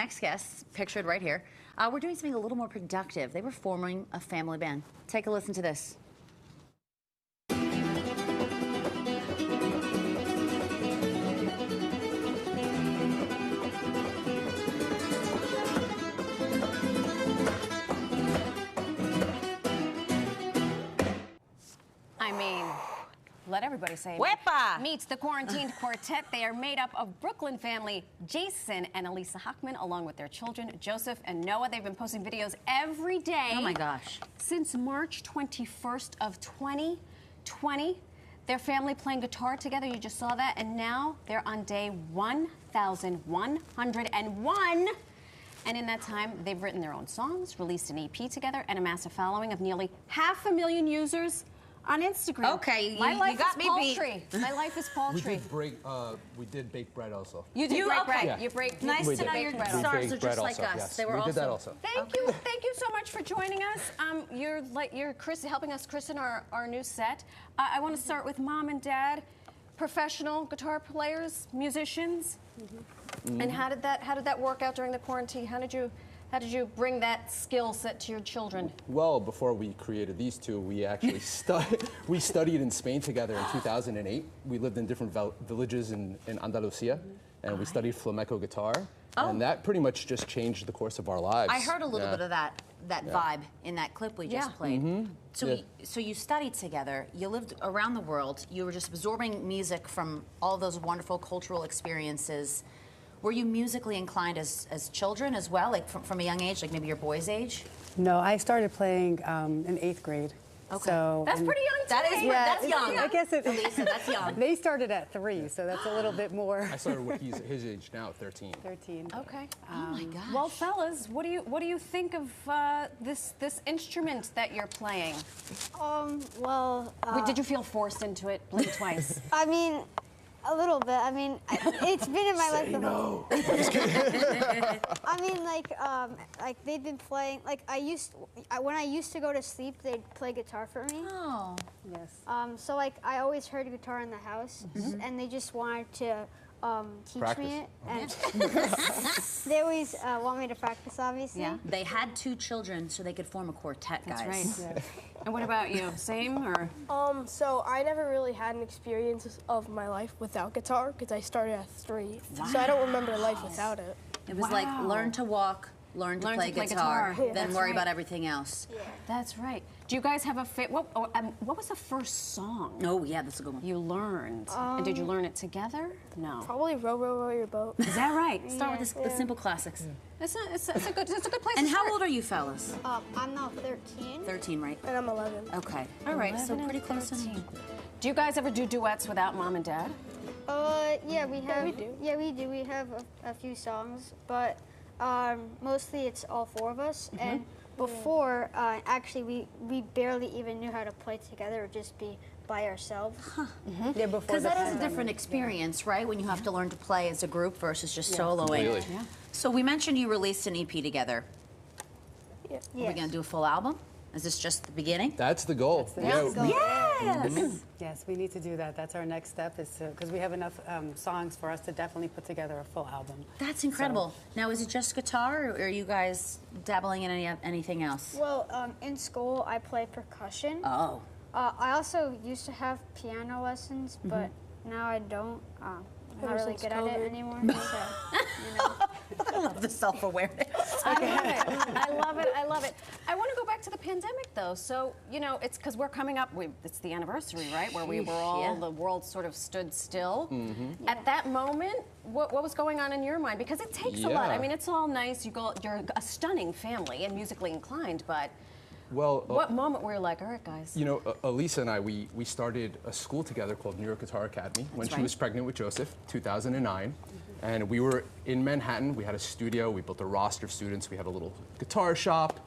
next guests, pictured right here, were doing something a little more productive. They were forming a family band. Take a listen to this. I mean, let everybody say it. Wepa! Meets the Quarantined Quartet. They are made up of Brooklyn family Jason and Elisa Hochman, along with their children, Joseph and Noah. They've been posting videos every day. Oh my gosh. Since March 21st of 2020. Their family playing guitar together, you just saw that, and now they're on day 1,101. And in that time, they've written their own songs, released an EP together, and amassed a following of nearly 500,000 users on Instagram. Okay, my life you got is me paltry. My life is paltry. We did bake bread also. You did bake bread. Yeah. You break. Nice We to know did. your We stars are baked bread just like also, us. yes. They were We also. did that also. Thank you so much for joining us. You're helping us christen our new set. I want to start with Mom and Dad, professional guitar players, musicians. Mm-hmm. And how did that work out during the quarantine? How did you bring that skill set to your children? Well, before we created these two, we actually studied in Spain together in 2008. We lived in different villages in Andalusia, and we studied flamenco guitar. And that pretty much just changed the course of our lives. I heard a little bit of that vibe in that clip we just played. Mm-hmm. So you studied together, you lived around the world, you were just absorbing music from all those wonderful cultural experiences. Were you musically inclined as children as well, like from a young age, like maybe your boy's age? No, I started playing in 8th grade. Okay. So, That's pretty young too. That's young. I guess Elisa, that's young. They started at 3, so that's a little bit more. I started with his age now, 13. 13. Okay. Oh my gosh. Well, fellas, what do you think of this instrument that you're playing? Did you feel forced into it? Blink twice. I mean, a little bit. I mean, it's been in my life. No. I mean, like they've been playing. Like when I used to go to sleep, they'd play guitar for me. Oh. Yes. So like I always heard guitar in the house, and they just wanted to teach me it, and they always want me to practice, obviously. Yeah. They had 2 children so they could form a quartet, guys. That's right. Yeah. And what about you? Same or? So I never really had an experience of my life without guitar because I started at 3. So I don't remember life without it. It was like learn to walk, learn to play guitar, Yeah, then worry about everything else. Yeah. That's right. Do you guys have a what was the first song Oh yeah, that's a good one. you learned? And did you learn it together? No. Probably row, row, row your boat. Is that right? Start with the simple classics. It's a good place And to how start. old are you fellas? I'm now 13. 13, right? And I'm 11. Okay. All right, so 11 pretty and close to 13. Do you guys ever do duets without Mom and Dad? Yeah, we have. we do. Yeah, we do. We have a few songs, but mostly it's all 4 of us. And before, actually, we barely even knew how to play together or just be by ourselves. Yeah, before Because the that is a pandemic. different experience, right? When you have to learn to play as a group versus just soloing. Really? Yeah. So we mentioned you released an EP together. Yeah. Are we going to do a full album? Is this just the beginning? That's the goal. That's the goal. Yes! Yes, we need to do that. That's our next step, is to, because we have enough songs for us to definitely put together a full album. That's incredible. Now, is it just guitar, or are you guys dabbling in anything else? Well, in school, I play percussion. Oh. I also used to have piano lessons, but now I don't. I'm not really since good at it COVID. anymore. So, you know. I love the self-awareness. I love it. I love it. I love it. I want to go back to the pandemic, though. So, it's because we're coming up. It's the anniversary, right? Where we were all, the world sort of stood still. At that moment, what was going on in your mind? Because it takes a lot. I mean, it's all nice. You're a stunning family and musically inclined, but Well, what moment were you like, all right, guys? you know, Elisa and I, we started a school together called New York Guitar Academy when she was pregnant with Joseph, 2009. And we were in Manhattan. We had a studio. We built a roster of students. We had a little guitar shop.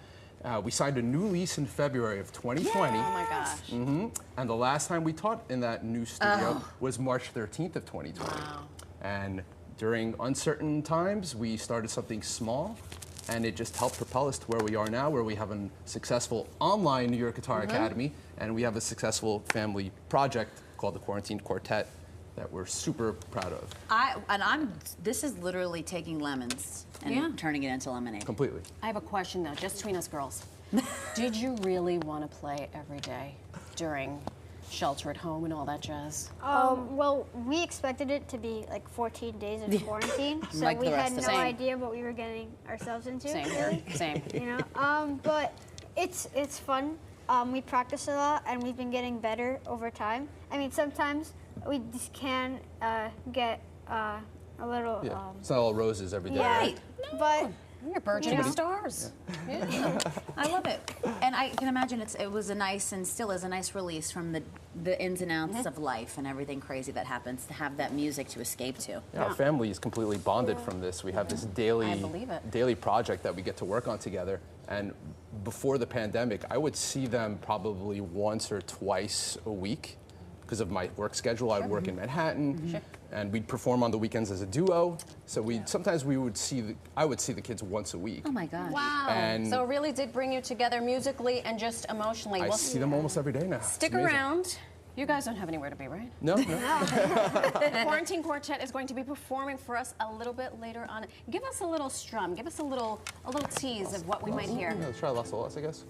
We signed a new lease in February of 2020. Oh my gosh. And the last time we taught in that new studio was March 13th of 2020. Wow. And during uncertain times, we started something small, and it just helped propel us to where we are now, where we have a successful online New York Guitar Academy, and we have a successful family project called the Quarantined Quartet. that we're super proud of. This is literally taking lemons and turning it into lemonade. Completely. I have a question though, just between us girls. Did you really want to play every day during shelter at home and all that jazz? Well, we expected it to be like 14 days of quarantine, so Like we the had rest no of us. idea what we were getting ourselves into. Same here, same. You know, but it's fun. We practice a lot, and we've been getting better over time. I mean, sometimes we just can get a little. Yeah. It's not all roses every day. Yeah, Right. but You're birds of stars. Yeah. I love it, and I can imagine it was a nice and still is a nice release from the ins and outs of life and everything crazy that happens to have that music to escape to. Yeah, our family is completely bonded from this. We have this daily, I believe it. daily project that we get to work on together. And before the pandemic, I would see them probably once or twice a week because of my work schedule. I'd work in Manhattan, and we'd perform on the weekends as a duo. So sometimes I would see the kids once a week. Oh my gosh! Wow. And- So it really did bring you together musically and just emotionally. I Well, see them almost every day now. stick It's amazing. around. You guys don't have anywhere to be, right? No, no. The Quarantine Quartet is going to be performing for us a little bit later on. Give us a little strum. Give us a little tease of what we might hear. Yeah, let's try Las Olas, I guess.